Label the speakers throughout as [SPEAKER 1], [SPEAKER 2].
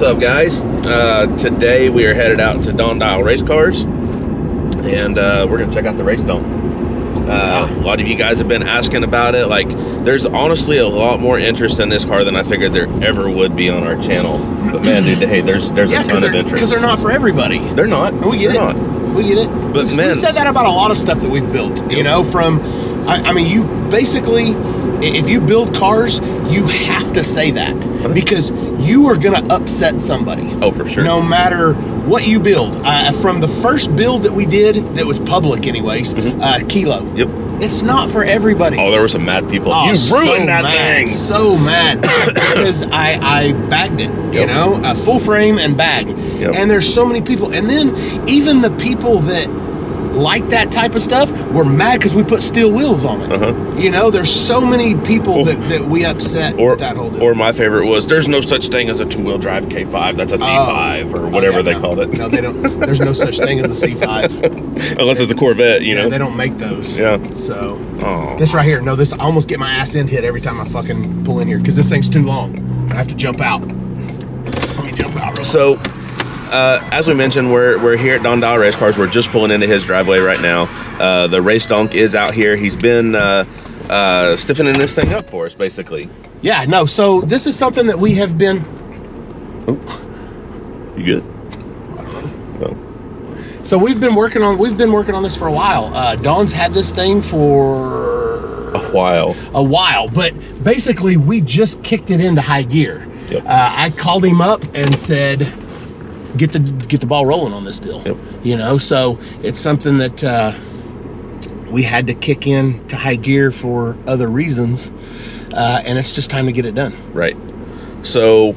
[SPEAKER 1] What's up, guys? Today we are headed out to Don Dial Race Cars, and we're gonna check out the race dome. A lot of you guys have been asking about it. Like, there's honestly a lot more interest in this car than I figured there ever would be on our channel. But man, dude, hey, there's a ton of interest.
[SPEAKER 2] Because they're not for everybody.
[SPEAKER 1] They're not.
[SPEAKER 2] We get it. We get it. But man, we've said that about a lot of stuff that we've built. You know, from I mean, you basically, if you build cars, you have to say that because you are gonna upset somebody. Oh, for sure. No matter what you build. From the first build that we did, that was public anyways, Kilo. Yep. It's not for everybody.
[SPEAKER 1] Oh, there were some mad people. Oh, you ruined that thing.
[SPEAKER 2] So mad because I bagged it. You know, a full frame and bag. And there's so many people, and then even the people that like that type of stuff were mad because we put steel wheels on it. You know, there's so many people that we upset with that whole deal.
[SPEAKER 1] Or my favorite was, there's no such thing as a two-wheel drive K5. That's a C5 or whatever they called it.
[SPEAKER 2] No, they don't. There's no such thing as a C5.
[SPEAKER 1] Unless it's a Corvette, you know.
[SPEAKER 2] They don't make those.
[SPEAKER 1] Yeah.
[SPEAKER 2] So, this right here, no, this, I almost get my ass end hit every time I fucking pull in here because this thing's too long. I have to jump out. Let me jump out real quick.
[SPEAKER 1] As we mentioned, we're here at Don Dial Race Cars. We're just pulling into his driveway right now. The race donk is out here. He's been stiffening this thing up for us, basically.
[SPEAKER 2] Yeah, no, so this is something that we have been...
[SPEAKER 1] Oh, you good?
[SPEAKER 2] I don't know. No. So we've been working on this for a while. Don's had this thing for...
[SPEAKER 1] A while, but
[SPEAKER 2] basically we just kicked it into high gear. Yep. I called him up and said, get the ball rolling on this deal. Yep. You know, so it's something that we had to kick in to high gear for other reasons, and it's just time to get it done. Right.
[SPEAKER 1] So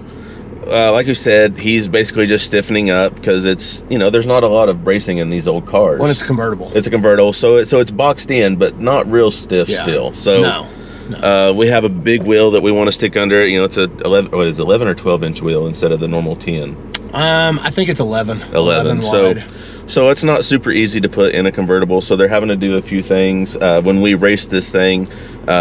[SPEAKER 1] like you said, he's basically just stiffening up because it's, you know, there's not a lot of bracing in these old cars.
[SPEAKER 2] When it's convertible.
[SPEAKER 1] It's a convertible, so it's boxed in, but not real stiff still. So
[SPEAKER 2] no.
[SPEAKER 1] We have a big wheel that we want to stick under it. You know, it's a 11 or 12-inch wheel instead of the normal 10.
[SPEAKER 2] I think it's 11 wide.
[SPEAKER 1] So it's not super easy to put in a convertible, so they're having to do a few things. When we race this thing,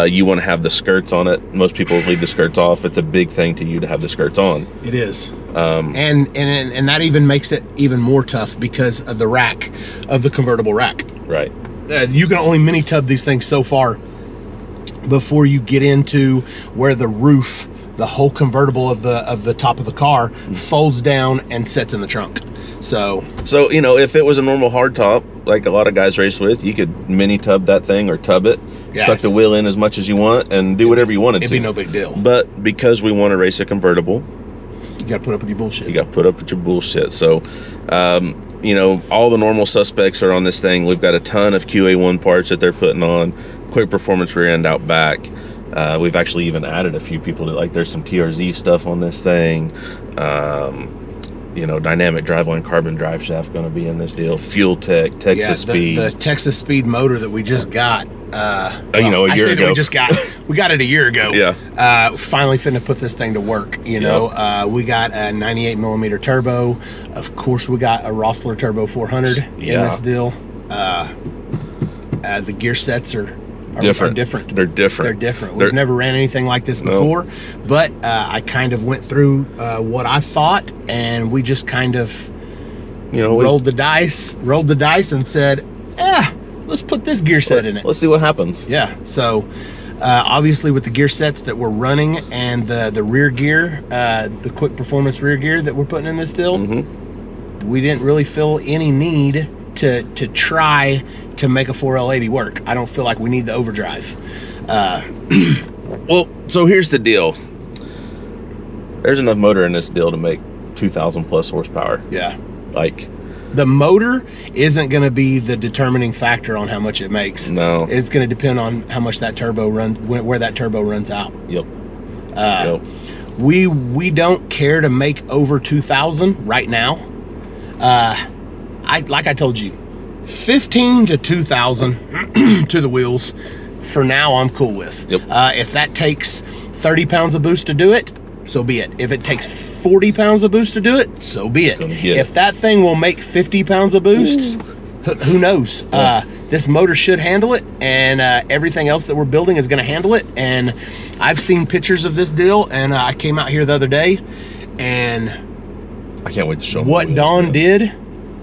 [SPEAKER 1] you want to have the skirts on it. Most people leave the skirts off. It's a big thing to you to have the skirts on.
[SPEAKER 2] It is. And that even makes it even more tough because of the rack, of the convertible rack.
[SPEAKER 1] Right.
[SPEAKER 2] You can only mini tub these things so far before you get into where the roof, the whole convertible of the top of the car folds down and sets in the trunk. So
[SPEAKER 1] you know, if it was a normal hard top like a lot of guys race with, you could mini tub that thing or tub it, suck the wheel in as much as you want and do whatever you wanted to.
[SPEAKER 2] It'd be no big deal.
[SPEAKER 1] But because we want to race a convertible,
[SPEAKER 2] you got to put up with your bullshit.
[SPEAKER 1] You got to put up with your bullshit. So you know, all the normal suspects are on this thing. We've got a ton of QA1 parts that they're putting on. Quick performance rear end out back. We've actually even added a few people to, like, there's some TRZ stuff on this thing. You know, dynamic driveline carbon drive shaft going to be in this deal. Fuel Tech, Texas Speed.
[SPEAKER 2] The Texas Speed motor that we just got.
[SPEAKER 1] You know, a year ago.
[SPEAKER 2] We got it a year ago.
[SPEAKER 1] Yeah.
[SPEAKER 2] Finally finna put this thing to work. You know, we got a 98mm turbo. Of course, we got a Rossler Turbo 400 in this deal. The gear sets are different.
[SPEAKER 1] They're different.
[SPEAKER 2] They're different. We've never ran anything like this before, but I kind of went through what I thought, and we just kind of, you know, rolled the dice and said, let's put this gear set in it.
[SPEAKER 1] Let's see what happens.
[SPEAKER 2] Yeah. So obviously with the gear sets that we're running and the rear gear, the quick performance rear gear that we're putting in this deal, we didn't really feel any need to try to make a 4L80 work. I don't feel like we need the overdrive.
[SPEAKER 1] Well, so here's the deal. There's enough motor in this deal to make 2,000 plus horsepower.
[SPEAKER 2] Yeah.
[SPEAKER 1] Like,
[SPEAKER 2] the motor isn't going to be the determining factor on how much it makes.
[SPEAKER 1] No.
[SPEAKER 2] It's going to depend on how much that turbo runs, where that turbo runs out.
[SPEAKER 1] Yep.
[SPEAKER 2] We don't care to make over 2,000 right now. Like I told you, 15 to 2,000 to the wheels. For now, I'm cool with.
[SPEAKER 1] Yep.
[SPEAKER 2] If that takes 30 pounds of boost to do it, so be it. If it takes 40 pounds of boost to do it, so be it. If that thing will make 50 pounds of boost, who knows? This motor should handle it, and everything else that we're building is going to handle it. And I've seen pictures of this deal, and I came out here the other day, and
[SPEAKER 1] I can't wait to show him
[SPEAKER 2] what Don did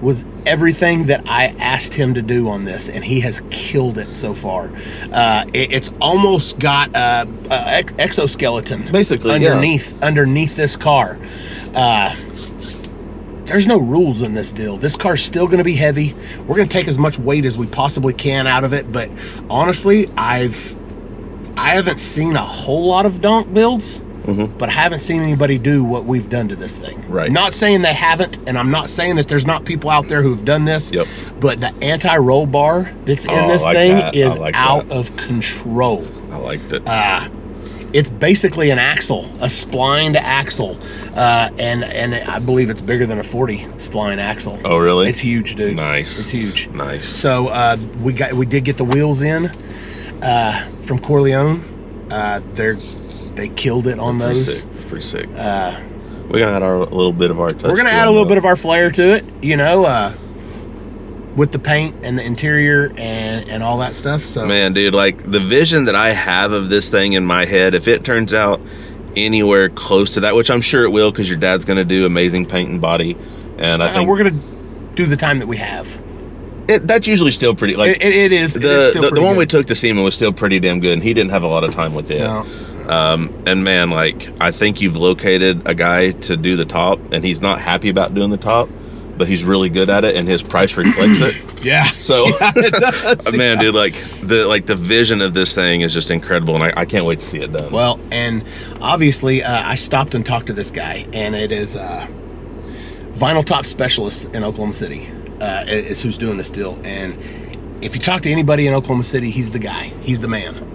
[SPEAKER 2] was everything that I asked him to do on this, and he has killed it so far. It's almost got a exoskeleton
[SPEAKER 1] basically
[SPEAKER 2] underneath this car. There's no rules in this deal. This car's still going to be heavy. We're going to take as much weight as we possibly can out of it, but honestly, I haven't seen a whole lot of donk builds. But I haven't seen anybody do what we've done to this thing.
[SPEAKER 1] Right.
[SPEAKER 2] Not saying they haven't, and I'm not saying that there's not people out there who've done this.
[SPEAKER 1] Yep.
[SPEAKER 2] But the anti-roll bar that's in this thing is out
[SPEAKER 1] that.
[SPEAKER 2] of control.
[SPEAKER 1] I liked it.
[SPEAKER 2] It's basically an axle, a splined axle, and I believe it's bigger than a 40 spline axle.
[SPEAKER 1] Oh, really?
[SPEAKER 2] It's huge, dude.
[SPEAKER 1] Nice.
[SPEAKER 2] It's huge.
[SPEAKER 1] Nice.
[SPEAKER 2] So we did get the wheels in from Corleone. They killed it on those.
[SPEAKER 1] Pretty sick. We gotta add a little bit of our touch.
[SPEAKER 2] We're gonna add a little bit of our flair to it, you know, with the paint and the interior and all that stuff. So
[SPEAKER 1] man, dude, like the vision that I have of this thing in my head, if it turns out anywhere close to that, which I'm sure it will, because your dad's gonna do amazing paint and body, and I think
[SPEAKER 2] we're gonna do the time that we have.
[SPEAKER 1] That's usually still pretty. Like
[SPEAKER 2] it is.
[SPEAKER 1] The one we took to SEMA was still pretty damn good, and he didn't have a lot of time with it.
[SPEAKER 2] No.
[SPEAKER 1] And man, like I think you've located a guy to do the top, and he's not happy about doing the top, but he's really good at it, and his price reflects it.
[SPEAKER 2] Yeah.
[SPEAKER 1] So,
[SPEAKER 2] yeah, it does.
[SPEAKER 1] Man, dude, like the vision of this thing is just incredible, and I can't wait to see it done.
[SPEAKER 2] Well, and obviously, I stopped and talked to this guy, and it is Vinyl Top Specialist in Oklahoma City is who's doing this deal. And if you talk to anybody in Oklahoma City, he's the guy. He's the man.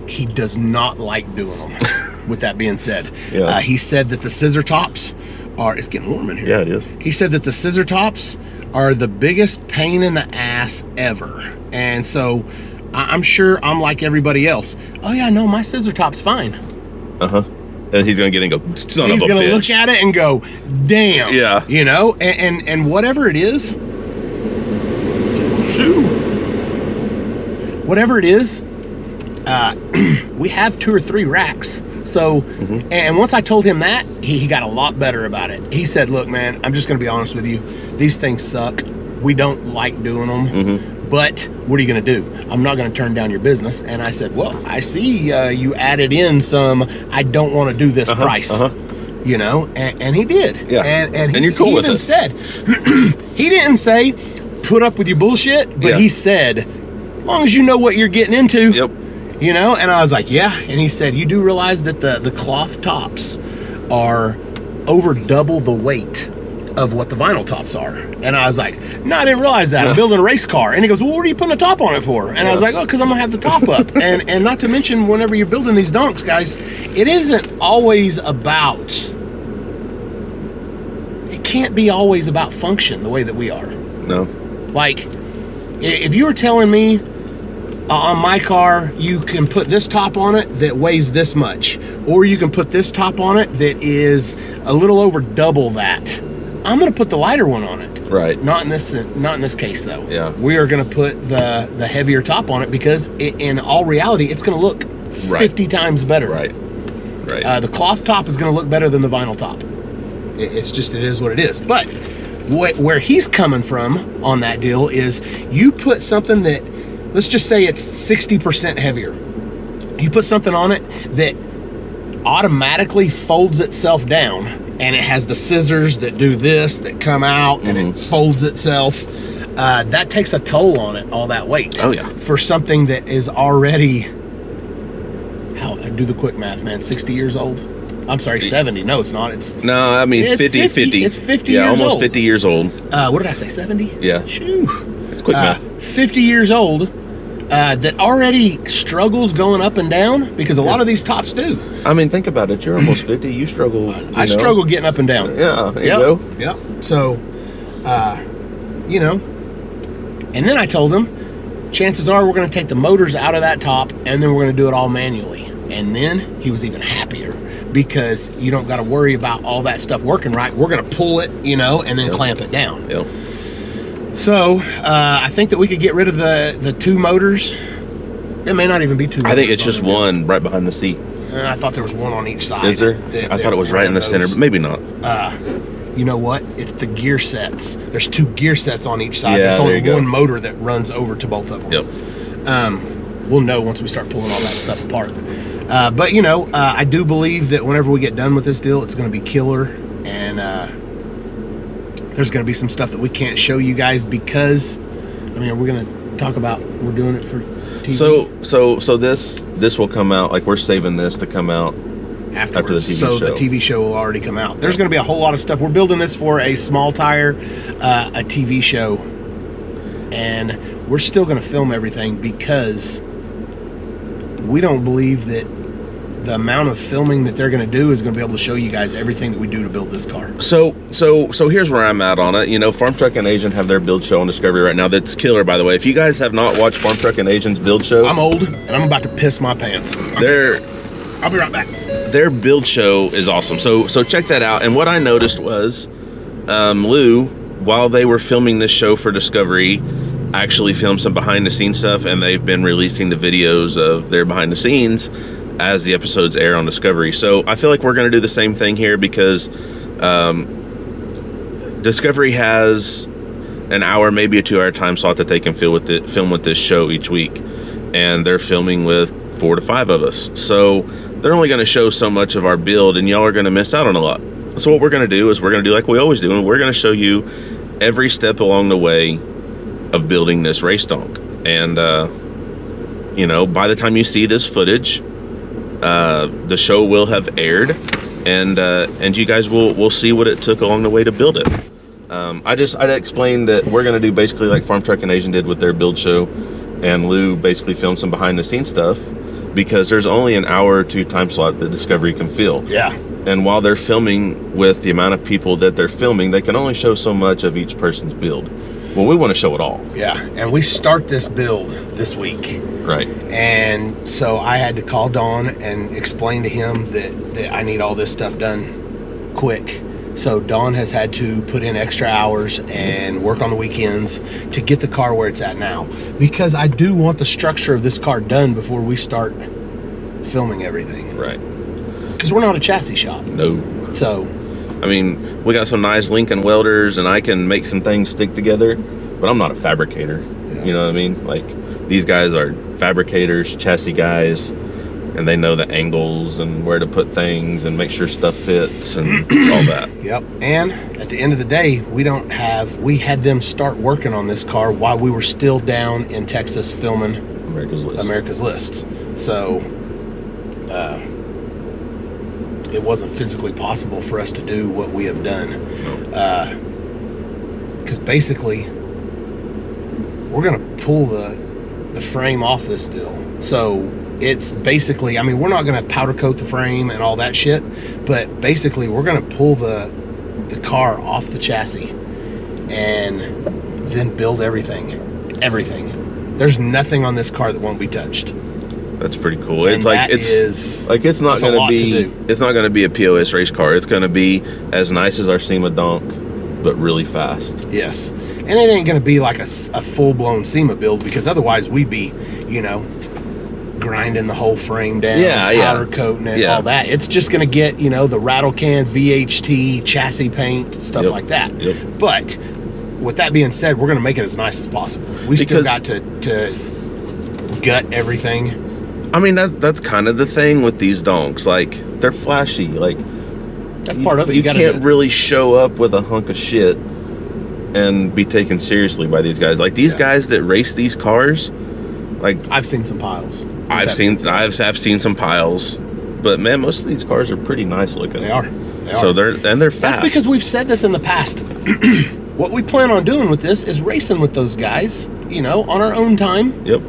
[SPEAKER 2] He does not like doing them. With that being said,
[SPEAKER 1] yeah.
[SPEAKER 2] He said that the scissor tops are, it's getting warm in here.
[SPEAKER 1] Yeah, it is.
[SPEAKER 2] He said that the scissor tops are the biggest pain in the ass ever. And so I'm sure I'm like everybody else. Oh yeah, no, my scissor top's fine.
[SPEAKER 1] And he's gonna get in and go, son of a bitch. He's gonna
[SPEAKER 2] look at it and go, damn.
[SPEAKER 1] Yeah.
[SPEAKER 2] You know, and whatever it is, whatever it is, we have 2 or 3 racks. So, and once I told him that, he got a lot better about it. He said, look, man, I'm just going to be honest with you. These things suck. We don't like doing them. But what are you going to do? I'm not going to turn down your business. And I said, well, I see you added in some, I don't want to do this price. You know, and he did.
[SPEAKER 1] Yeah.
[SPEAKER 2] And
[SPEAKER 1] you're cool with it.
[SPEAKER 2] He even said, he didn't say, put up with your bullshit, but he said, as long as you know what you're getting into.
[SPEAKER 1] Yep.
[SPEAKER 2] You know, and I was like, yeah. And he said, you do realize that the cloth tops are over double the weight of what the vinyl tops are. And I was like, no, I didn't realize that. I'm building a race car. And he goes, well, what are you putting a top on it for? And I was like, oh, because I'm gonna have the top up. and not to mention, whenever you're building these donks, guys, it isn't always about, it can't be always about function the way that we are.
[SPEAKER 1] No.
[SPEAKER 2] Like, if you were telling me on my car, you can put this top on it that weighs this much, or you can put this top on it that is a little over double that, I'm gonna put the lighter one on it.
[SPEAKER 1] Right.
[SPEAKER 2] Not in this case though.
[SPEAKER 1] Yeah.
[SPEAKER 2] We are gonna put the heavier top on it because in all reality, it's gonna look 50 times better.
[SPEAKER 1] Right.
[SPEAKER 2] The cloth top is gonna look better than the vinyl top. It's just, it is what it is. But where he's coming from on that deal is, you put something that, let's just say it's 60% heavier. You put something on it that automatically folds itself down, and it has the scissors that do this, that come out, and it folds itself. That takes a toll on it, all that weight.
[SPEAKER 1] Oh yeah.
[SPEAKER 2] For something that is already, do the quick math, man, 60 years old? I'm sorry, 70. No, it's not.
[SPEAKER 1] No, I mean, 50.
[SPEAKER 2] It's 50 years old.
[SPEAKER 1] Yeah, almost 50 years old.
[SPEAKER 2] What did I say, 70?
[SPEAKER 1] Yeah.
[SPEAKER 2] Shoo.
[SPEAKER 1] It's quick math.
[SPEAKER 2] 50 years old, that already struggles going up and down, because a lot of these tops do.
[SPEAKER 1] I mean, think about it. You're almost 50. You struggle.
[SPEAKER 2] I struggle getting up and down.
[SPEAKER 1] Yeah, there you go.
[SPEAKER 2] Yep. So, you know, and then I told him, chances are we're going to take the motors out of that top, and then we're going to do it all manually. And then he was even happier, because you don't got to worry about all that stuff working right. We're going to pull it, you know, and then clamp it down.
[SPEAKER 1] Yep.
[SPEAKER 2] So I think that we could get rid of the 2 motors. It may not even be 2 motors.
[SPEAKER 1] I think it's just one right behind the seat.
[SPEAKER 2] I thought there was one on each side.
[SPEAKER 1] Is there? I thought it was right in the center, but maybe not.
[SPEAKER 2] You know what? It's the gear sets. There's 2 gear sets on each side.
[SPEAKER 1] Yeah,
[SPEAKER 2] There's only
[SPEAKER 1] there you
[SPEAKER 2] one
[SPEAKER 1] go.
[SPEAKER 2] motor that runs over to both of them.
[SPEAKER 1] Yep.
[SPEAKER 2] We'll know once we start pulling all that stuff apart. But you know, I do believe that whenever we get done with this deal, it's going to be killer. And there's going to be some stuff that we can't show you guys because, I mean, we're going to talk about we're doing it for TV.
[SPEAKER 1] So this will come out, like we're saving this to come out
[SPEAKER 2] afterwards.
[SPEAKER 1] After the TV
[SPEAKER 2] so
[SPEAKER 1] show.
[SPEAKER 2] the TV show will already come out. There's going to be a whole lot of stuff. We're building this for a small tire, a TV show, and we're still going to film everything because we don't believe that the amount of filming that they're going to do is going to be able to show you guys everything that we do to build this car.
[SPEAKER 1] So here's where I'm at on it. You know, Farm Truck and Asian have their build show on Discovery right now. That's killer, by the way. If you guys have not watched Farm Truck and Asian's build show,
[SPEAKER 2] I'm old and I'm about to piss my pants. I'll be right back.
[SPEAKER 1] Their build show is awesome. So check that out. And what I noticed was Lou, while they were filming this show for Discovery, actually filmed some behind the scenes stuff, and they've been releasing the videos of their behind the scenes as the episodes air on Discovery. So I feel like we're going to do the same thing here because Discovery has an hour, maybe a 2-hour time slot that they can film with this show each week, and they're filming with 4 to 5 of us. So they're only going to show so much of our build, and y'all are going to miss out on a lot. So what we're going to do is we're going to do like we always do, and we're going to show you every step along the way of building this race donk. And you know, by the time you see this footage, the show will have aired, and you guys will see what it took along the way to build it. I'd explained that we're going to do basically like Farm Truck and Asian did with their build show, and Lou basically filmed some behind the scenes stuff because there's only an hour or 2 time slot that Discovery can fill.
[SPEAKER 2] Yeah.
[SPEAKER 1] And while they're filming with the amount of people that they're filming, they can only show so much of each person's build. Well, we want to show it all.
[SPEAKER 2] Yeah, and we start this build this week.
[SPEAKER 1] Right.
[SPEAKER 2] And so I had to call Don and explain to him that I need all this stuff done quick. So Don has had to put in extra hours and work on the weekends to get the car where it's at now. Because I do want the structure of this car done before we start filming everything.
[SPEAKER 1] Right.
[SPEAKER 2] Because we're not a chassis shop.
[SPEAKER 1] No.
[SPEAKER 2] So,
[SPEAKER 1] I mean, we got some nice Lincoln welders, and I can make some things stick together, but I'm not a fabricator. Yeah. You know what I mean? Like, these guys are fabricators, chassis guys, and they know the angles and where to put things and make sure stuff fits and all that.
[SPEAKER 2] Yep. And at the end of the day, we had them start working on this car while we were still down in Texas filming America's Lists. So, it wasn't physically possible for us to do what we have done. Because basically, we're going to pull the frame off this deal. So it's basically, I mean, we're not going to powder coat the frame and all that shit, but basically we're going to pull the car off the chassis and then build everything. There's nothing on this car that won't be touched.
[SPEAKER 1] That's pretty cool.
[SPEAKER 2] And
[SPEAKER 1] It's not going to be a POS race car. It's going to be as nice as our SEMA donk, but really fast.
[SPEAKER 2] Yes. And it ain't going to be like a full-blown SEMA build, because otherwise we'd be, you know, grinding the whole frame down, powder coating it, all that. It's just going to get, you know, the rattle can, VHT, chassis paint, stuff like that.
[SPEAKER 1] Yep.
[SPEAKER 2] But with that being said, we're going to make it as nice as possible. We still got to gut everything.
[SPEAKER 1] I mean, that's kind of the thing with these donks. Like, they're flashy. Like,
[SPEAKER 2] that's part of it.
[SPEAKER 1] You can't really show up with a hunk of shit and be taken seriously by these guys. Like, these guys that race these cars, like,
[SPEAKER 2] I've seen some piles.
[SPEAKER 1] I've seen some piles, but man, most of these cars are pretty nice looking.
[SPEAKER 2] They are.
[SPEAKER 1] So they're fast.
[SPEAKER 2] That's because we've said this in the past. What we plan on doing with this is racing with those guys, you know, on our own time.
[SPEAKER 1] Yep.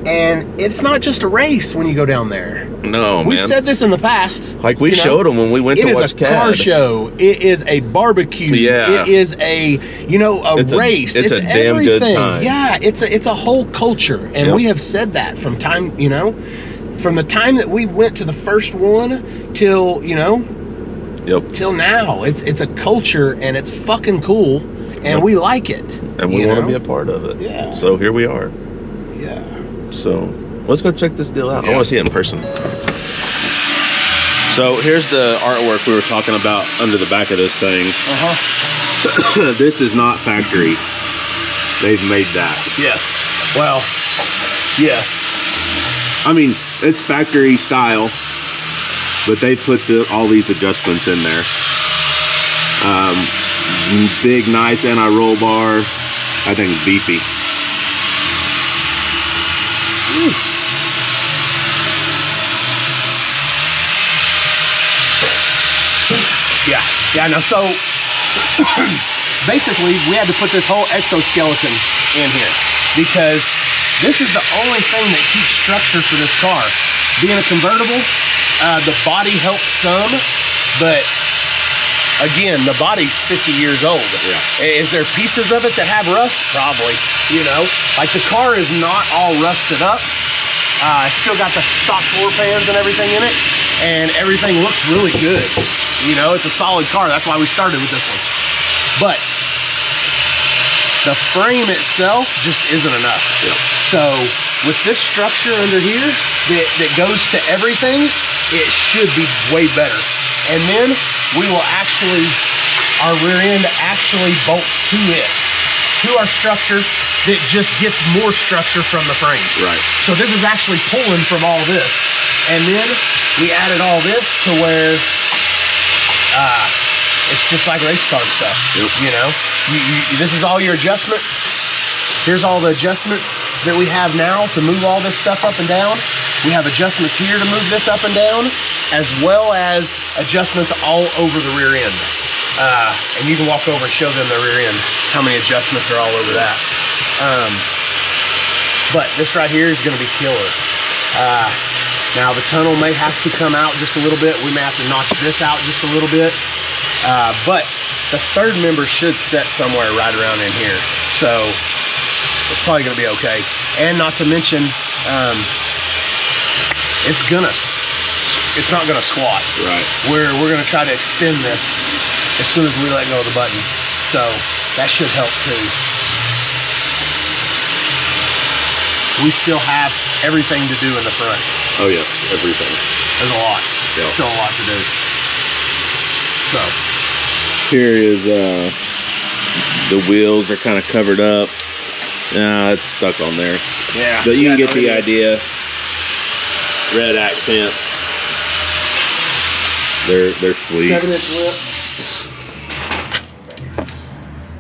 [SPEAKER 2] And it's not just a race when you go down there.
[SPEAKER 1] No, man.
[SPEAKER 2] We've said this in the past.
[SPEAKER 1] Like, we showed them when we went to watch CAD.
[SPEAKER 2] It is a car show. It is a barbecue.
[SPEAKER 1] Yeah.
[SPEAKER 2] It is a race.
[SPEAKER 1] It's a damn
[SPEAKER 2] everything.
[SPEAKER 1] good time.
[SPEAKER 2] Yeah, it's a whole culture. And we have said that from time, you know, from the time that we went to the first one till, you know, till now. It's a culture, and it's fucking cool, and we like it.
[SPEAKER 1] And we want to be a part of it.
[SPEAKER 2] Yeah.
[SPEAKER 1] So here we are.
[SPEAKER 2] Yeah.
[SPEAKER 1] So let's go check this deal out. I want to see it in person. So here's the artwork we were talking about under the back of this thing. This is not factory. They've made that.
[SPEAKER 2] Yes. Well, yes.
[SPEAKER 1] I mean, it's factory style, but they put all these adjustments in there. Big, nice anti-roll bar. I think it's beefy.
[SPEAKER 2] Yeah, no, so basically we had to put this whole exoskeleton in here because this is the only thing that keeps structure for this car. Being a convertible, the body helps some, but again, the body's 50 years old. Yeah. Is there pieces of it that have rust? Probably, you know. Like the car is not all rusted up. It's still got the stock floor pans and everything in it, and everything looks really good. You know, it's a solid car. That's why we started with this one. But the frame itself just isn't enough. Yep. So with this structure under here that goes to everything, it should be way better. And then we will actually, our rear end actually bolts to it, to our structure that just gets more structure from the frame.
[SPEAKER 1] Right.
[SPEAKER 2] So this is actually pulling from all this. And then we added all this to where it's just like race car stuff. Yep. You know, this is all your adjustments. Here's all the adjustments that we have now to move all this stuff up and down. We have adjustments here to move this up and down, as well as adjustments all over the rear end. And you can walk over and show them the rear end, how many adjustments are all over that. But this right here is going to be killer. Now the tunnel may have to come out just a little bit. We may have to notch this out just a little bit. But the third member should set somewhere right around in here. So it's probably going to be okay. And not to mention, it's not gonna squat. Right. We're gonna try to extend this as soon as we let go of the button. So that should help too. We still have everything to do in the front.
[SPEAKER 1] Oh yeah, everything.
[SPEAKER 2] There's a lot. Yep. Still a lot to do. So
[SPEAKER 1] here is the wheels are kind of covered up. It's stuck on there.
[SPEAKER 2] Yeah.
[SPEAKER 1] But you can get the idea. Red accents. They're sweet.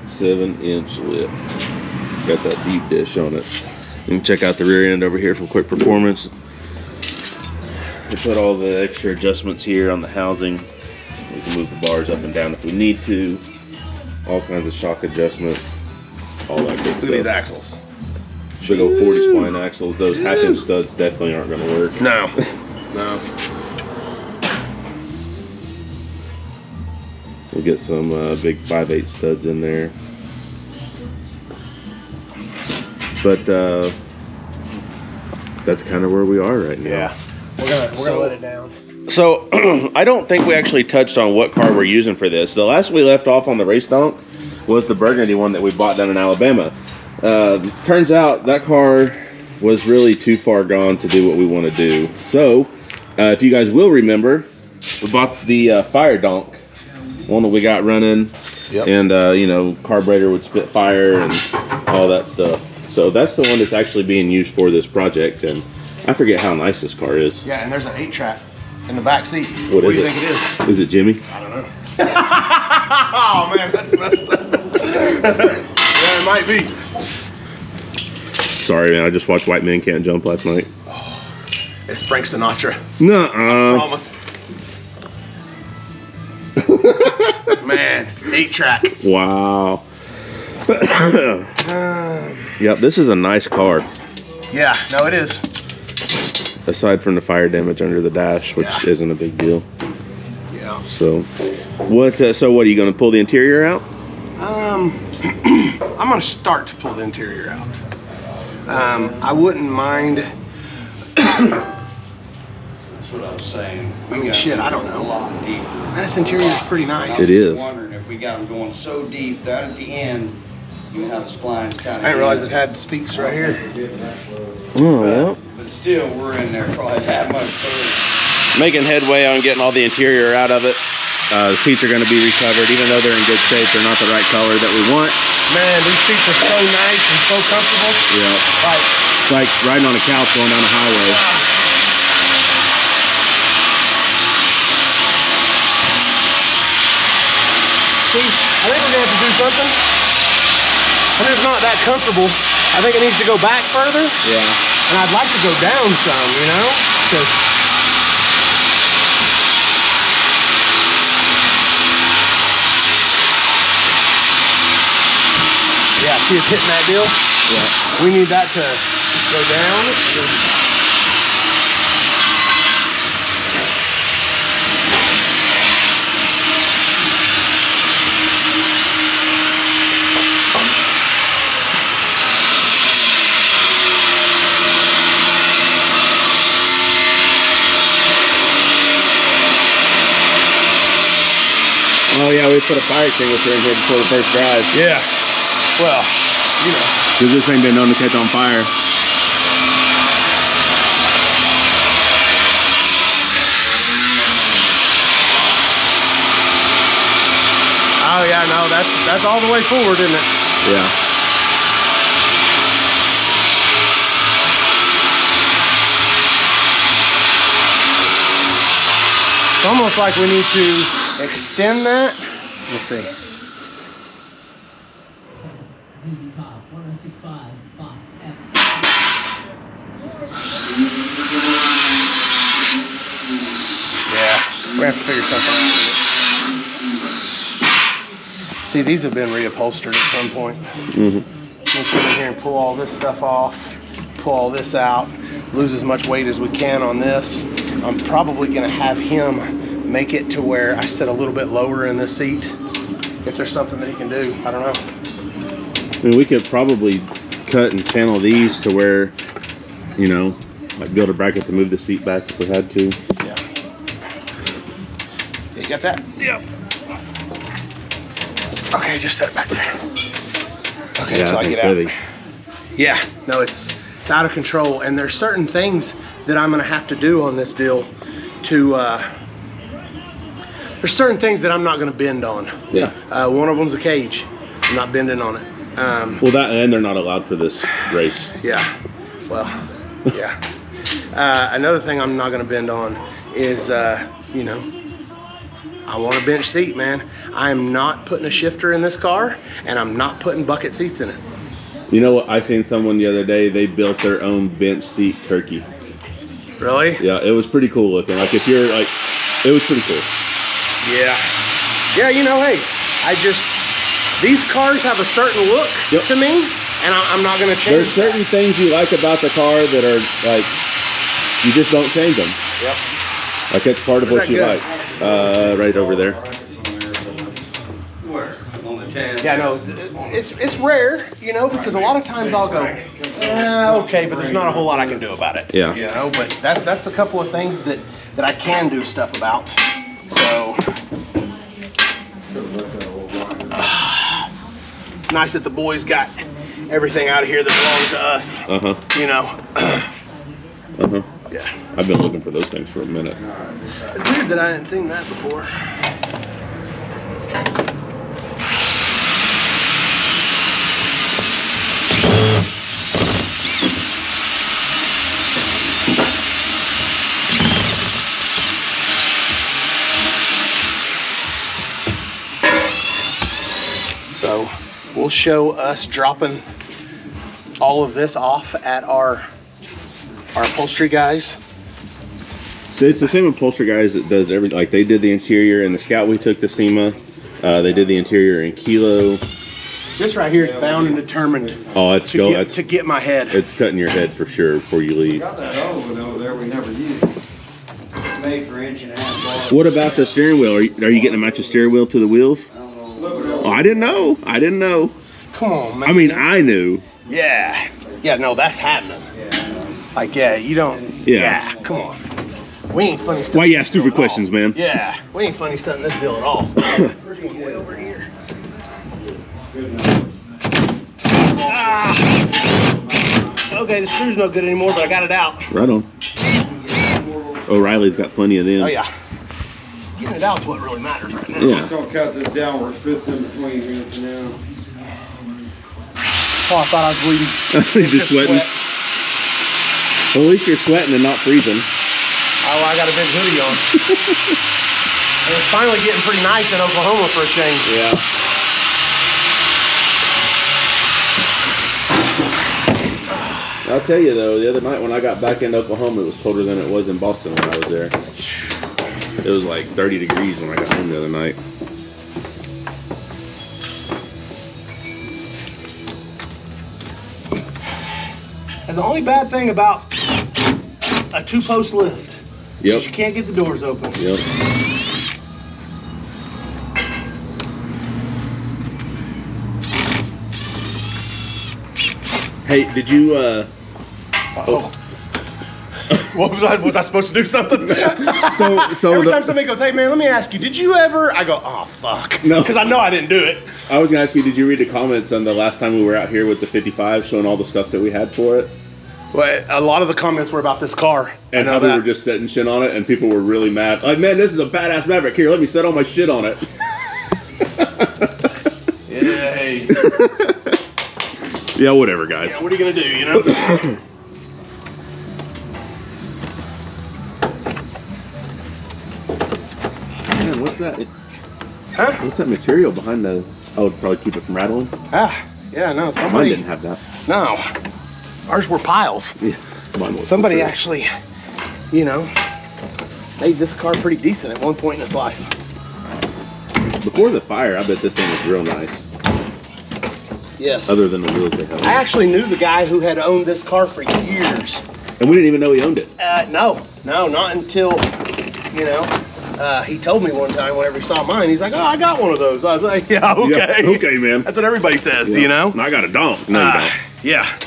[SPEAKER 1] 7-inch lip. Got that deep dish on it. You can check out the rear end over here from Quick Performance. We put all the extra adjustments here on the housing. We can move the bars up and down if we need to. All kinds of shock adjustment. All that good stuff.
[SPEAKER 2] Look at these axles.
[SPEAKER 1] Big old 40 spline axles. Those half-inch studs definitely aren't going to work.
[SPEAKER 2] No. No.
[SPEAKER 1] We'll get some big 5/8 studs in there. But that's kind of where we are right now.
[SPEAKER 2] Yeah. We're gonna let it down.
[SPEAKER 1] So I don't think we actually touched on what car we're using for this. The last we left off on the race donk was the burgundy one that we bought down in Alabama. Turns out that car was really too far gone to do what we want to do. So if you guys will remember, we bought the fire donk, one that we got running. Yep. And you know, carburetor would spit fire and all that stuff. So that's the one that's actually being used for this project, and I forget how nice this car is.
[SPEAKER 2] Yeah, and there's an 8-track in the back seat.
[SPEAKER 1] What do you
[SPEAKER 2] think it is?
[SPEAKER 1] Is it Jimmy?
[SPEAKER 2] I don't know. Oh man, that's messed up. Yeah, it might be.
[SPEAKER 1] Sorry, man. I just watched White Men Can't Jump last night.
[SPEAKER 2] Oh, it's Frank Sinatra.
[SPEAKER 1] Nuh-uh.
[SPEAKER 2] I promise. Man, 8-track.
[SPEAKER 1] Wow. Yep, this is a nice car.
[SPEAKER 2] Yeah, no, it is.
[SPEAKER 1] Aside from the fire damage under the dash, which isn't a big deal.
[SPEAKER 2] Yeah.
[SPEAKER 1] So, what are you going to pull the interior out?
[SPEAKER 2] I'm going to start to pull the interior out. I wouldn't mind.
[SPEAKER 3] That's what I was saying.
[SPEAKER 2] I mean, shit, I don't know.
[SPEAKER 3] A lot deeper.
[SPEAKER 2] This interior is pretty nice.
[SPEAKER 1] It is.
[SPEAKER 3] I'm wondering if we got them going so deep that at the end, you have the spline kind of.
[SPEAKER 2] I didn't realize it had speaks right here.
[SPEAKER 1] Oh, yeah.
[SPEAKER 3] But still, we're in there probably that much further.
[SPEAKER 1] making headway on getting all the interior out of it. The seats are going to be recovered, even though they're in good shape. They're not the right color that we want.
[SPEAKER 2] Man, these seats are so nice and so comfortable.
[SPEAKER 1] Yeah.
[SPEAKER 2] Like,
[SPEAKER 1] it's like riding on a couch going down a highway.
[SPEAKER 2] See, I think we're going to have to do something. And it's not that comfortable. I think it needs to go back further.
[SPEAKER 1] Yeah.
[SPEAKER 2] And I'd like to go down some, you know? 'Cause yeah, see it's hitting that deal?
[SPEAKER 1] Yeah.
[SPEAKER 2] We need that to go down.
[SPEAKER 1] Oh yeah, we put a fire extinguisher in here before the first drive.
[SPEAKER 2] Yeah. Well, you know.
[SPEAKER 1] Because this thing been known to catch on fire.
[SPEAKER 2] Oh yeah, no, that's all the way forward, isn't it?
[SPEAKER 1] Yeah.
[SPEAKER 2] It's almost like we need to extend that. Let's see. Yeah, we have to figure something out. See, these have been reupholstered at some point. Let's come in here and pull all this stuff off, pull all this out, lose as much weight as we can on this. I'm probably gonna have him make it to where I sit a little bit lower in this seat. If there's something that he can do, I don't know.
[SPEAKER 1] I mean, we could probably cut and channel these to where, you know, like build a bracket to move the seat back if we had to.
[SPEAKER 2] Yeah. You got that? Yep. Okay, just set it back there. Okay,
[SPEAKER 1] Yeah,
[SPEAKER 2] until I
[SPEAKER 1] I think
[SPEAKER 2] get out.
[SPEAKER 1] it's heavy.
[SPEAKER 2] Yeah, no, it's out of control, and there's certain things that I'm gonna have to do on this deal to, there's certain things that I'm not gonna bend on.
[SPEAKER 1] Yeah.
[SPEAKER 2] One of them's a cage. I'm not bending on it.
[SPEAKER 1] Well, that and they're not allowed for this race.
[SPEAKER 2] Yeah, well, yeah. Another thing I'm not gonna bend on is, you know, I want a bench seat, man. I am not putting a shifter in this car, and I'm not putting bucket seats in it.
[SPEAKER 1] You know what? I seen someone the other day, they built their own bench seat turkey.
[SPEAKER 2] Really?
[SPEAKER 1] Yeah, it was pretty cool looking. Like if you're like, it was pretty cool.
[SPEAKER 2] Yeah. Yeah, you know, hey, these cars have a certain look to me, and I'm not gonna change
[SPEAKER 1] There's certain things you like about the car that are like, you just don't change them.
[SPEAKER 2] Yep.
[SPEAKER 1] Like that's part of what you like. Right over there.
[SPEAKER 3] Where? On the tab?
[SPEAKER 2] Yeah, no, it's rare, you know, because a lot of times I'll go, okay, but there's not a whole lot I can do about it.
[SPEAKER 1] Yeah.
[SPEAKER 2] You know, but that's a couple of things that I can do stuff about. So it's nice that the boys got everything out of here that belongs to us. You know. Yeah.
[SPEAKER 1] I've been looking for those things for a minute.
[SPEAKER 2] It's weird that I hadn't seen that before. So we'll show us dropping all of this off at our upholstery guys.
[SPEAKER 1] So it's the same upholstery guys that does everything. Like they did the interior in the Scout we took to SEMA. They did the interior in Kilo.
[SPEAKER 2] This right here is bound and determined.
[SPEAKER 1] Oh, it's
[SPEAKER 2] to get my head.
[SPEAKER 1] It's cutting your head for sure before you leave.
[SPEAKER 3] Got that old one over there we never used. Made for 1.5 bars.
[SPEAKER 1] What about the steering wheel? Are you getting a matching steering wheel to the wheels? Oh, I didn't know. I didn't know.
[SPEAKER 2] Come on, man.
[SPEAKER 1] I mean, I knew.
[SPEAKER 2] Yeah. Yeah, no, that's happening. Like, yeah, you don't.
[SPEAKER 1] Yeah.
[SPEAKER 2] Come on. We ain't funny stuff.
[SPEAKER 1] Why you ask stupid questions, man?
[SPEAKER 2] Yeah, we ain't funny stuff in this deal at all. We're getting way over here. Okay, the screw's no good anymore, but I got it out.
[SPEAKER 1] Right on. O'Reilly's got plenty of them.
[SPEAKER 2] Oh yeah. Getting it out's what really matters right now.
[SPEAKER 1] Yeah.
[SPEAKER 4] Don't cut this down where it fits in between here for now.
[SPEAKER 2] Oh, I thought I was bleeding.
[SPEAKER 1] Just sweating.
[SPEAKER 2] Sweat.
[SPEAKER 1] Well, at least you're sweating and not freezing.
[SPEAKER 2] Oh, I got a big hoodie on. And it's finally getting pretty nice in Oklahoma for a change.
[SPEAKER 1] Yeah. I'll tell you though, the other night when I got back into Oklahoma, it was colder than it was in Boston when I was there. It was like 30 degrees when I got home the other night.
[SPEAKER 2] And the only bad thing about a 2-post lift
[SPEAKER 1] Yep.
[SPEAKER 2] is you can't get the doors open.
[SPEAKER 1] Yep. Hey, did you
[SPEAKER 2] Oh. What was I supposed to do something?
[SPEAKER 1] so
[SPEAKER 2] Every time somebody goes, hey man, let me ask you, did you ever? I go, oh fuck.
[SPEAKER 1] No.
[SPEAKER 2] Because I know I didn't do it.
[SPEAKER 1] I was gonna ask you, did you read the comments on the last time we were out here with the 55 showing all the stuff that we had for it?
[SPEAKER 2] Well, a lot of the comments were about this car.
[SPEAKER 1] And how we were just setting shit on it and people were really mad. Like, man, this is a badass Maverick. Here, let me set all my shit on it.
[SPEAKER 2] Yay.
[SPEAKER 1] Yeah, whatever, guys.
[SPEAKER 2] Yeah, what are you gonna do, you know?
[SPEAKER 1] Man, what's that?
[SPEAKER 2] Huh?
[SPEAKER 1] What's that material behind the... Oh, it'd probably keep it from rattling?
[SPEAKER 2] Ah, yeah, no,
[SPEAKER 1] Mine
[SPEAKER 2] somebody...
[SPEAKER 1] didn't have that.
[SPEAKER 2] No. Ours were piles.
[SPEAKER 1] Yeah, mine was.
[SPEAKER 2] Somebody
[SPEAKER 1] for sure.
[SPEAKER 2] actually, you know, made this car pretty decent at one point in its life.
[SPEAKER 1] Before the fire, I bet this thing was real nice.
[SPEAKER 2] Yes.
[SPEAKER 1] Other than the wheels they had.
[SPEAKER 2] I actually knew the guy who had owned this car for years.
[SPEAKER 1] And we didn't even know he owned it.
[SPEAKER 2] No, not until, you know, he told me one time whenever he saw mine, he's like, oh, I got one of those. I was like, yeah, okay.
[SPEAKER 1] Yeah, okay, man.
[SPEAKER 2] That's what everybody says,
[SPEAKER 1] Yeah.
[SPEAKER 2] you know?
[SPEAKER 1] And I got a donk. No, you don't.
[SPEAKER 2] Yeah.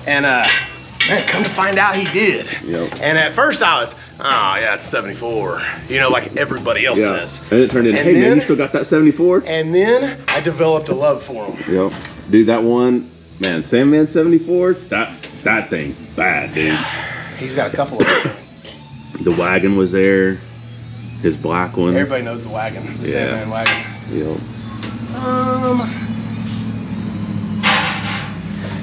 [SPEAKER 2] And, man, come to find out he did.
[SPEAKER 1] Yep.
[SPEAKER 2] And at first I was, oh, yeah, it's 74. You know, like everybody else
[SPEAKER 1] Yeah.
[SPEAKER 2] says.
[SPEAKER 1] And it turned into,
[SPEAKER 2] And
[SPEAKER 1] hey, man,
[SPEAKER 2] then-
[SPEAKER 1] you still got that 74?
[SPEAKER 2] And then I developed a love for him.
[SPEAKER 1] Yep. Dude, that one, man, Sandman 74, that thing's bad, dude.
[SPEAKER 2] He's got a couple of them.
[SPEAKER 1] The wagon was there. His black one.
[SPEAKER 2] Everybody knows the wagon, the
[SPEAKER 1] Yeah.
[SPEAKER 2] Sandman wagon.
[SPEAKER 1] Yep.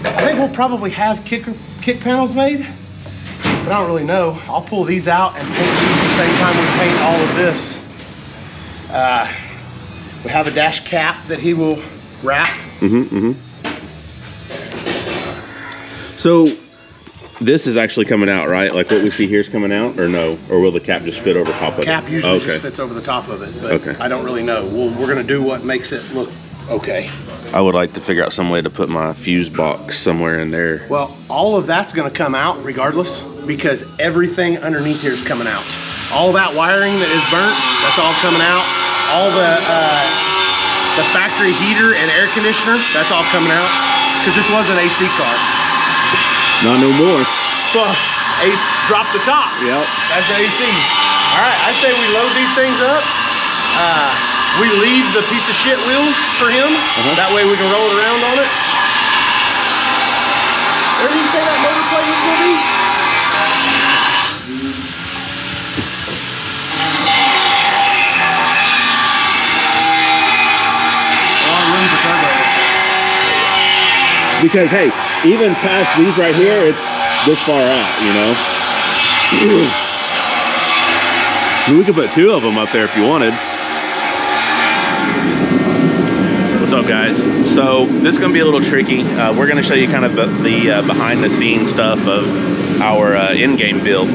[SPEAKER 2] I think we'll probably have kick panels made, but I don't really know. I'll pull these out and paint these at the same time we paint all of this. We have a dash cap that he will wrap.
[SPEAKER 1] So this is actually coming out, right? Like what we see here is coming out, or no? Or will the cap just fit over top of it?
[SPEAKER 2] Cap usually
[SPEAKER 1] Okay.
[SPEAKER 2] just fits over the top of it, but
[SPEAKER 1] Okay.
[SPEAKER 2] I don't really know. We're gonna do what makes it look okay.
[SPEAKER 1] I would like to figure out some way to put my fuse box somewhere in there.
[SPEAKER 2] Well, all of that's gonna come out regardless because everything underneath here is coming out. All that wiring that is burnt, that's all coming out. All the factory heater and air conditioner, that's all coming out. Because this was an AC car.
[SPEAKER 1] Not no more.
[SPEAKER 2] So, drop the top.
[SPEAKER 1] Yep.
[SPEAKER 2] That's the AC. All right, I say we load these things up. We leave the piece of shit wheels for him. That way we can roll it around on it. Where did you say that motor plate was gonna be?
[SPEAKER 1] Because hey, even past these right here, it's this far out, you know. We could put two of them up there if you wanted. What's up, guys? So this is gonna be a little tricky. We're gonna show you kind of the behind the scenes stuff of our in-game build.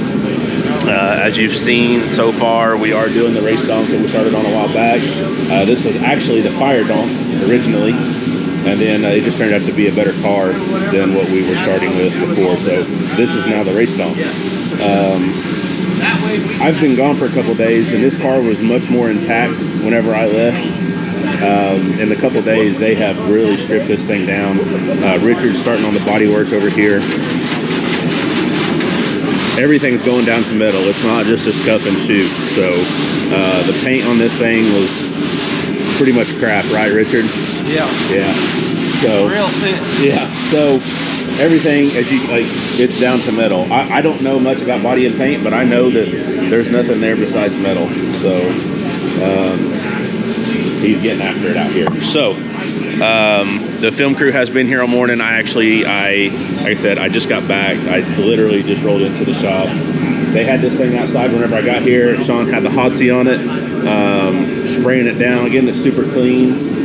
[SPEAKER 1] As you've seen so far, we are doing the race donk that we started on a while back. This was actually the fire donk originally. And then it just turned out to be a better car than what we were starting with before. So this is now the race donk. I've been gone for a couple days, and this car was much more intact whenever I left. In a couple days, they have really stripped this thing down. Richard's starting on the body work over here. Everything's going down to metal. It's not just a scuff and shoot. So the paint on this thing was pretty much crap, right, Richard?
[SPEAKER 2] Yeah.
[SPEAKER 1] Yeah. So
[SPEAKER 2] Real thin.
[SPEAKER 1] yeah. So everything, as you like, it's down to metal. I don't know much about body and paint, but I know that there's nothing there besides metal. So he's getting after it out here. So the film crew has been here all morning. Like I said, I just got back. I literally just rolled into the shop. They had this thing outside whenever I got here. Sean had the Hotsy on it, spraying it down, getting it super clean.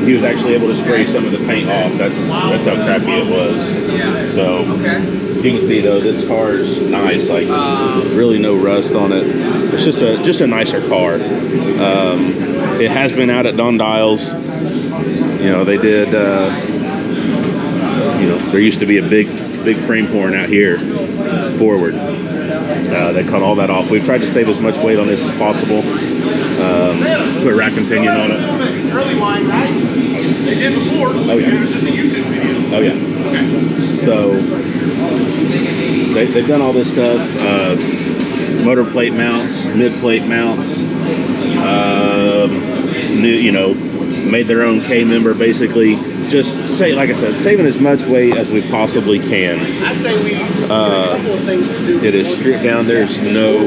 [SPEAKER 1] He was actually able to spray some of the paint off. That's how crappy it was. So you can see though, this car's nice. Like really no rust on it. It's just a nicer car. It has been out at Don Dials. You know, they did. You know, there used to be a big frame horn out here forward. They cut all that off. We've tried to save as much weight on this as possible. Put a rack and pinion on it.
[SPEAKER 2] Early line, right? They did before.
[SPEAKER 1] Oh yeah.
[SPEAKER 2] It was just a YouTube video.
[SPEAKER 1] Oh yeah.
[SPEAKER 2] Okay.
[SPEAKER 1] So they've done all this stuff. Motor plate mounts, mid plate mounts. You know, made their own K member basically. Just like I said, saving as much weight as we possibly can.
[SPEAKER 2] I'd say we have a couple of things to do.
[SPEAKER 1] It is stripped down. There's no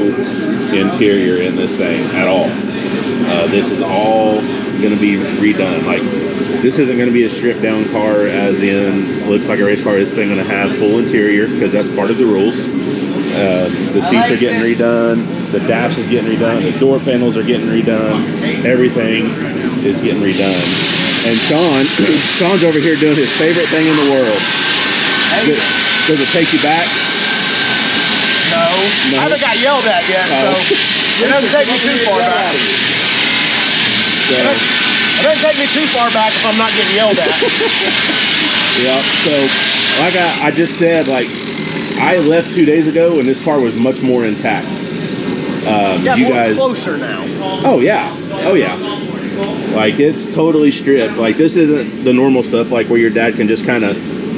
[SPEAKER 1] interior in this thing at all. This is all going to be redone. Like, this isn't going to be a stripped down car as in looks like a race car. This thing going to have full interior because that's part of the rules. The seats are getting redone. The dash is getting redone. The door panels are getting redone. Everything is getting redone. And Sean's over here doing his favorite thing in the world.
[SPEAKER 2] Hey.
[SPEAKER 1] Does it take you back?
[SPEAKER 2] No. I haven't got yelled at yet, so it doesn't take me too far back. It doesn't take me too far back if I'm not getting yelled at.
[SPEAKER 1] Yeah, so like I just said, like I left 2 days ago and this car was much more intact. You guys
[SPEAKER 2] closer now.
[SPEAKER 1] Oh yeah. Oh yeah. Like it's totally stripped. Like this isn't the normal stuff like where your dad can just kind of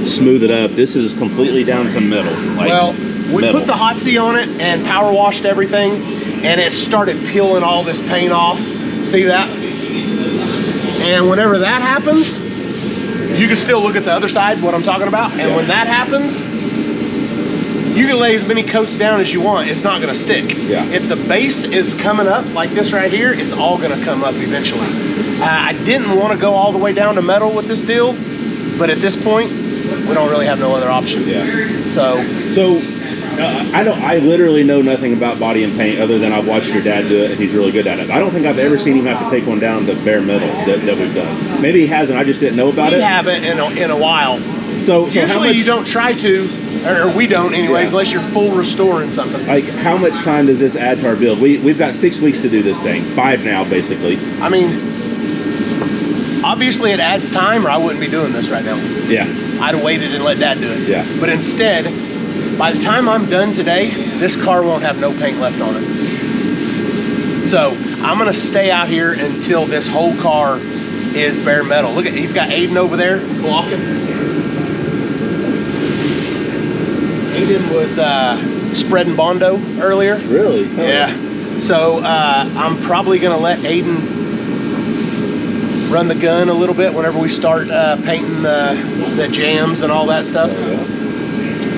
[SPEAKER 1] smooth it up. This is completely down to metal. Like,
[SPEAKER 2] well, we
[SPEAKER 1] metal.
[SPEAKER 2] put the Hotsy on it and power washed everything, and it started peeling all this paint off. See that? And whenever that happens, you can still look at the other side, what I'm talking about. And when that happens, you can lay as many coats down as you want. It's not going to stick.
[SPEAKER 1] Yeah.
[SPEAKER 2] If the base is coming up like this right here, it's all going to come up eventually. I didn't want to go all the way down to metal with this deal, but at this point, we don't really have no other option.
[SPEAKER 1] Yeah.
[SPEAKER 2] So
[SPEAKER 1] I literally know nothing about body and paint other than I've watched your dad do it and he's really good at it. I don't think I've ever seen him have to take one down to bare metal that we've done. Maybe he hasn't. I just didn't know about it.
[SPEAKER 2] We haven't in a while.
[SPEAKER 1] So
[SPEAKER 2] usually
[SPEAKER 1] how much,
[SPEAKER 2] you don't try to, or we don't anyways, unless you're full restoring something.
[SPEAKER 1] Like how much time does this add to our build? We've got 6 weeks to do this thing. 5 now basically.
[SPEAKER 2] I mean, obviously it adds time or I wouldn't be doing this right now.
[SPEAKER 1] Yeah.
[SPEAKER 2] I'd have waited and let Dad do it.
[SPEAKER 1] Yeah.
[SPEAKER 2] But instead, by the time I'm done today, this car won't have no paint left on it. So I'm gonna stay out here until this whole car is bare metal. Look at, he's got Aiden over there blocking. Aiden was spreading Bondo earlier.
[SPEAKER 1] Really? Oh.
[SPEAKER 2] Yeah. So I'm probably gonna let Aiden run the gun a little bit whenever we start painting the jams and all that stuff.
[SPEAKER 1] Oh, yeah.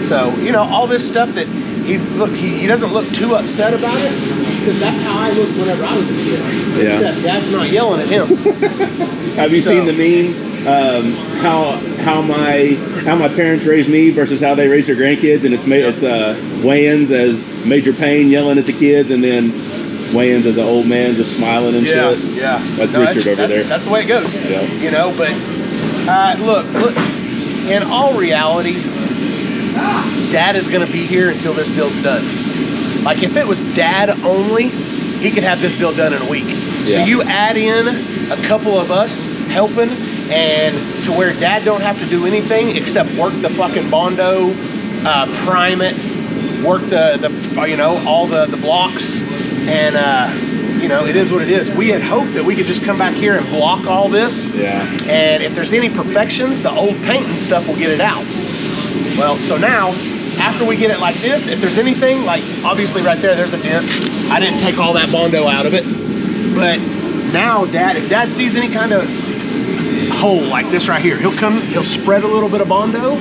[SPEAKER 2] So, you know, all this stuff that he doesn't look too upset about it because that's how I looked whenever I was a kid.
[SPEAKER 1] Yeah.
[SPEAKER 2] Except Dad's not yelling at him.
[SPEAKER 1] Have you seen the meme? How my parents raised me versus how they raised their grandkids, and it's Wayans as Major Payne yelling at the kids, and then Wayans as an old man just smiling and shit.
[SPEAKER 2] Yeah.
[SPEAKER 1] That's Richard over there.
[SPEAKER 2] That's the way it goes.
[SPEAKER 1] Yeah.
[SPEAKER 2] You know, but look, in all reality, Dad is going to be here until this deal's done. Like if it was Dad only, he could have this deal done in a week.
[SPEAKER 1] Yeah.
[SPEAKER 2] So you add in a couple of us helping, and to where Dad don't have to do anything except work the fucking Bondo, prime it, work all the blocks, and you know, it is what it is. We had hoped that we could just come back here and block all this.
[SPEAKER 1] Yeah.
[SPEAKER 2] And if there's any perfections, the old paint and stuff will get it out. Well, so now, after we get it like this, if there's anything, like obviously right there's a dent. I didn't take all that Bondo out of it. But now if Dad sees any kind of hole like this right here, he'll spread a little bit of Bondo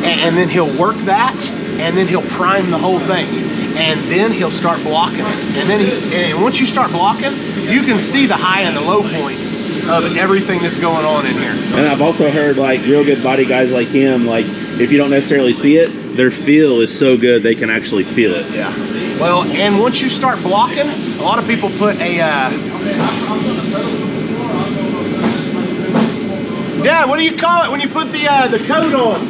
[SPEAKER 2] and then he'll work that, and then he'll prime the whole thing, and then he'll start blocking it. And then and once you start blocking, you can see the high and the low points of everything that's going on in here.
[SPEAKER 5] And I've also heard like real good body guys like him, like if you don't necessarily see it, their feel is so good they can actually feel it.
[SPEAKER 2] Yeah. Well, and once you start blocking, a lot of people put a Dad, what do you call it when you put the coat on?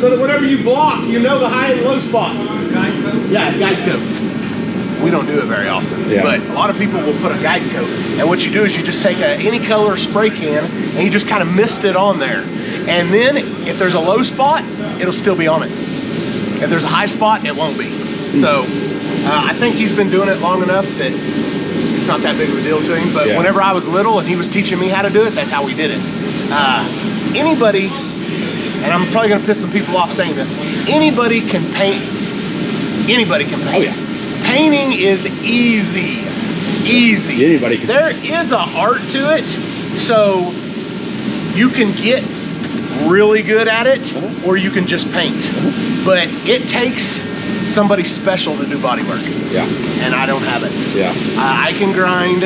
[SPEAKER 2] So that whenever you block, you know the high and low spots. Guide coat? Yeah, guide coat. We don't do it very often, but a lot of people will put a guide coat. And what you do is you just take any color spray can and you just kind of mist it on there. And then if there's a low spot, it'll still be on it. If there's a high spot, it won't be. So I think he's been doing it long enough that it's not that big of a deal to him. But whenever I was little and he was teaching me how to do it, that's how we did it. Anybody, and I'm probably gonna piss some people off saying this, anybody can paint. Anybody can paint.
[SPEAKER 5] Oh yeah.
[SPEAKER 2] Painting is easy. Easy.
[SPEAKER 5] Anybody can.
[SPEAKER 2] There is an art to it, so you can get really good at it, or you can just paint. But it takes somebody special to do body work.
[SPEAKER 5] Yeah.
[SPEAKER 2] And I don't have it.
[SPEAKER 5] Yeah.
[SPEAKER 2] I can grind.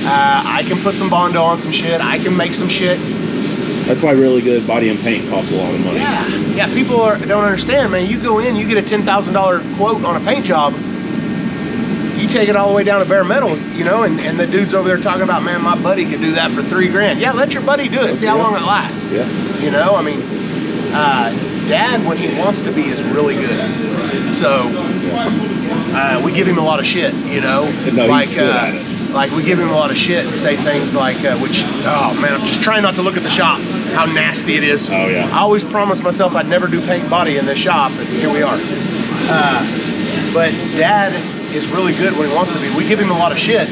[SPEAKER 2] I can put some Bondo on some shit. I can make some shit.
[SPEAKER 5] That's why really good body and paint costs a lot of money.
[SPEAKER 2] Yeah. Yeah. People don't understand, man. You go in, you get a $10,000 quote on a paint job. You take it all the way down to bare metal, you know, and the dude's over there talking about, man, my buddy could do that for $3 grand. Yeah, let your buddy do it. See how long it lasts.
[SPEAKER 5] Yeah.
[SPEAKER 2] You know, I mean, Dad, when he wants to be, is really good. So we give him a lot of shit, you know.
[SPEAKER 5] No,
[SPEAKER 2] like,
[SPEAKER 5] he's good at it.
[SPEAKER 2] Like we give him a lot of shit and say things like, oh man, I'm just trying not to look at the shop, how nasty it is.
[SPEAKER 5] Oh yeah.
[SPEAKER 2] I always promised myself I'd never do paint body in this shop, and here we are. But Dad is really good when he wants to be. We give him a lot of shit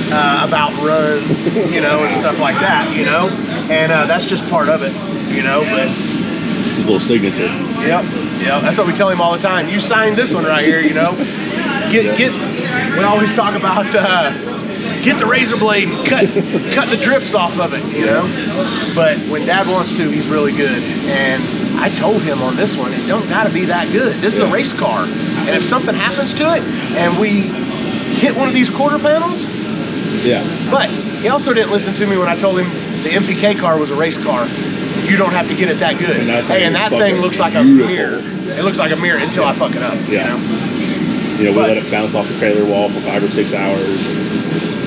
[SPEAKER 2] about runs, you know, and stuff like that, you know, and that's just part of it, you know. But
[SPEAKER 5] it's his little signature.
[SPEAKER 2] Yep, that's what we tell him all the time. You signed this one right here, you know. We always talk about get the razor blade and cut the drips off of it, you know. But when Dad wants to, he's really good. And I told him on this one, it don't gotta be that good. This is a race car. And if something happens to it and we hit one of these quarter panels, but he also didn't listen to me when I told him the MPK car was a race car. You don't have to get it that good. And that thing looks like a mirror. It looks like a mirror until I fuck it up, you know.
[SPEAKER 5] You know, we let it bounce off the trailer wall for 5 or 6 hours.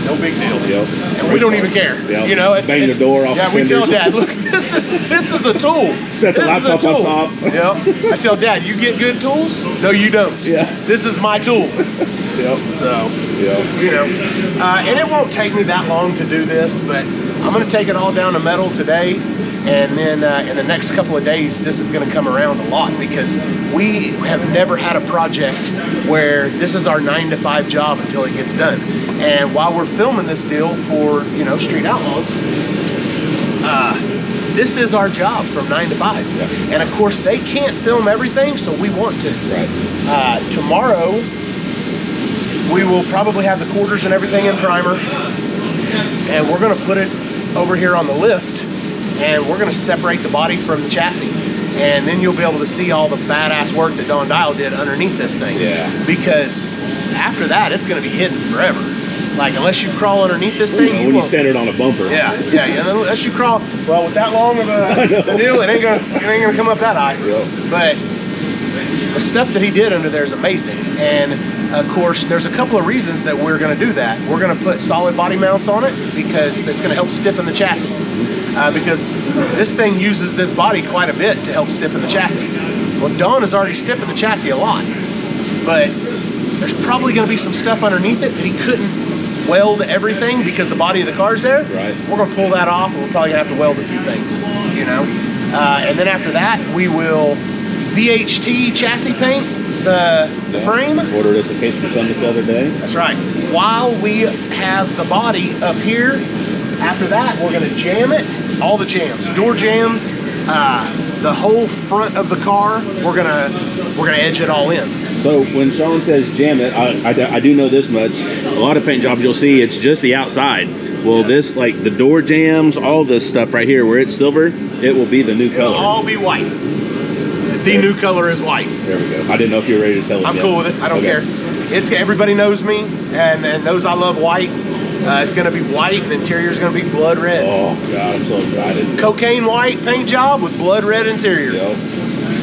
[SPEAKER 2] No big deal.
[SPEAKER 5] Yep.
[SPEAKER 2] And we don't even care.
[SPEAKER 5] Yep.
[SPEAKER 2] You know,
[SPEAKER 5] bang the door off.
[SPEAKER 2] Yeah,
[SPEAKER 5] the
[SPEAKER 2] we tell
[SPEAKER 5] fenders.
[SPEAKER 2] Dad, look, this is a tool.
[SPEAKER 5] Set the laptop on top.
[SPEAKER 2] Yeah. I tell Dad, you get good tools? No, you don't.
[SPEAKER 5] Yeah.
[SPEAKER 2] This is my tool.
[SPEAKER 5] Yep.
[SPEAKER 2] So, you know, and it won't take me that long to do this, but I'm going to take it all down to metal today. And then in the next couple of days, this is going to come around a lot because we have never had a project where this is our 9-to-5 job until it gets done. And while we're filming this deal for, you know, Street Outlaws, this is our job from 9 to 5.
[SPEAKER 5] Yeah.
[SPEAKER 2] And of course, they can't film everything, so we want to.
[SPEAKER 5] Right.
[SPEAKER 2] Tomorrow, we will probably have the quarters and everything in primer. And we're going to put it over here on the lift. And we're going to separate the body from the chassis. And then you'll be able to see all the badass work that Don Dial did underneath this thing.
[SPEAKER 5] Yeah.
[SPEAKER 2] Because after that, it's going to be hidden forever. Like, unless you crawl underneath this thing,
[SPEAKER 5] when you stand it on a bumper.
[SPEAKER 2] Yeah. Unless you crawl, well, with that long of a deal, it ain't gonna come up that high.
[SPEAKER 5] Yep.
[SPEAKER 2] But the stuff that he did under there is amazing. And of course, there's a couple of reasons that we're gonna do that. We're gonna put solid body mounts on it because it's gonna help stiffen the chassis. Because this thing uses this body quite a bit to help stiffen the chassis. Well, Don has already stiffened the chassis a lot, but there's probably gonna be some stuff underneath it that he couldn't weld everything because the body of the car's there.
[SPEAKER 5] Right.
[SPEAKER 2] We're gonna pull that off, and we're probably gonna have to weld a few things, you know. And then after that, we will VHT chassis paint the frame.
[SPEAKER 5] Ordered us a case from Summit the other day.
[SPEAKER 2] That's right. While we have the body up here, after that, we're gonna jam it, all the jams, door jams, the whole front of the car. We're gonna edge it all in.
[SPEAKER 5] So when Sean says jam it, I do know this much. A lot of paint jobs you'll see, it's just the outside. Well, this, like the door jams, all this stuff right here, where it's silver, it will be the new color.
[SPEAKER 2] It'll all be white. The new color is white.
[SPEAKER 5] There we go. I didn't know if you were ready to tell us.
[SPEAKER 2] I'm
[SPEAKER 5] yet.
[SPEAKER 2] cool with it. I don't care. Everybody knows me and knows I love white. It's gonna be white, and the interior is gonna be blood red.
[SPEAKER 5] Oh God, I'm so excited.
[SPEAKER 2] Cocaine white paint job with blood red interior.
[SPEAKER 5] Yep.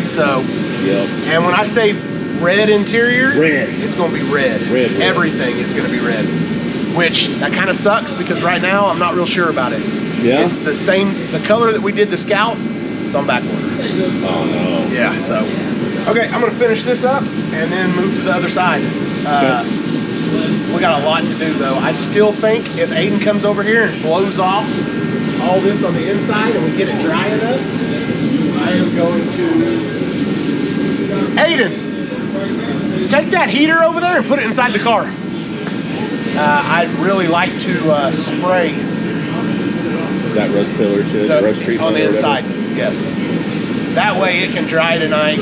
[SPEAKER 2] So.
[SPEAKER 5] Yep.
[SPEAKER 2] And when I say red interior,
[SPEAKER 5] red,
[SPEAKER 2] it's gonna be red.
[SPEAKER 5] Red.
[SPEAKER 2] Everything is gonna be red. Which that kind of sucks because right now I'm not real sure about it.
[SPEAKER 5] Yeah.
[SPEAKER 2] It's the same, the color that we did the Scout. It's on back order.
[SPEAKER 5] Oh no.
[SPEAKER 2] Yeah. So. Okay, I'm gonna finish this up and then move to the other side. We got a lot to do though. I still think if Aiden comes over here and blows off all this on the inside and we get it dry enough, I am going to... Aiden, take that heater over there and put it inside the car. I'd really like to spray
[SPEAKER 5] that rust killer shit, the rust treatment
[SPEAKER 2] on the inside, yes. That way it can dry tonight.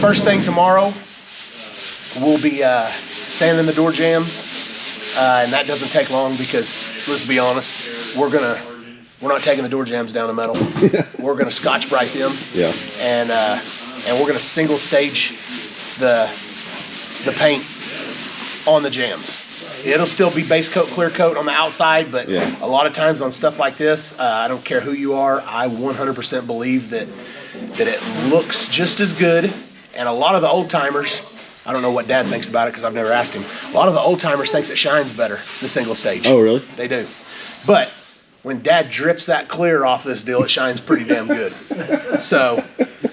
[SPEAKER 2] First thing tomorrow, we'll be sanding the door jambs, and that doesn't take long because, let's be honest, we're not taking the door jambs down to metal. We're gonna Scotch-Brite them.
[SPEAKER 5] Yeah.
[SPEAKER 2] And we're gonna single stage the paint on the jambs. It'll still be base coat, clear coat on the outside, but a lot of times on stuff like this, I don't care who you are, I 100% believe that it looks just as good. And a lot of the old timers, I don't know what Dad thinks about it because I've never asked him. A lot of the old timers thinks it shines better, the single stage.
[SPEAKER 5] Oh, really?
[SPEAKER 2] They do. But when Dad drips that clear off this deal, it shines pretty damn good. So,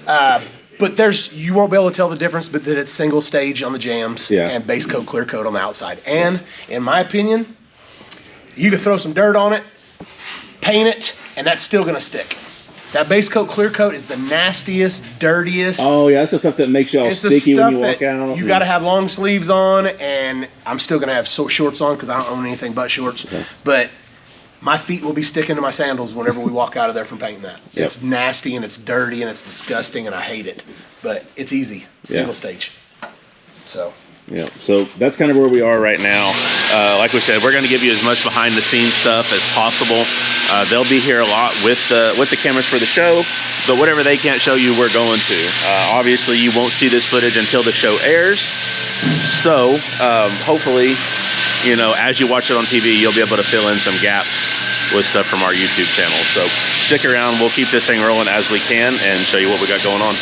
[SPEAKER 2] but you won't be able to tell the difference, but that it's single stage on the jams and base coat, clear coat on the outside. And in my opinion, you could throw some dirt on it, paint it, and that's still gonna stick. That base coat, clear coat is the nastiest, dirtiest.
[SPEAKER 5] Oh yeah, that's the stuff that makes you all sticky when you walk out.
[SPEAKER 2] You gotta have long sleeves on, and I'm still gonna have shorts on because I don't own anything but shorts. Okay. But my feet will be sticking to my sandals whenever we walk out of there from painting that. Yep. It's nasty and it's dirty and it's disgusting and I hate it. But it's easy, single stage. So.
[SPEAKER 5] Yeah, so that's kind of where we are right now. Like we said, we're going to give you as much behind the scenes stuff as possible. They'll be here a lot with the cameras for the show, but whatever they can't show you, we're going to. Obviously, you won't see this footage until the show airs. So hopefully, you know, as you watch it on TV, you'll be able to fill in some gaps with stuff from our YouTube channel. So stick around. We'll keep this thing rolling as we can and show you what we got going on.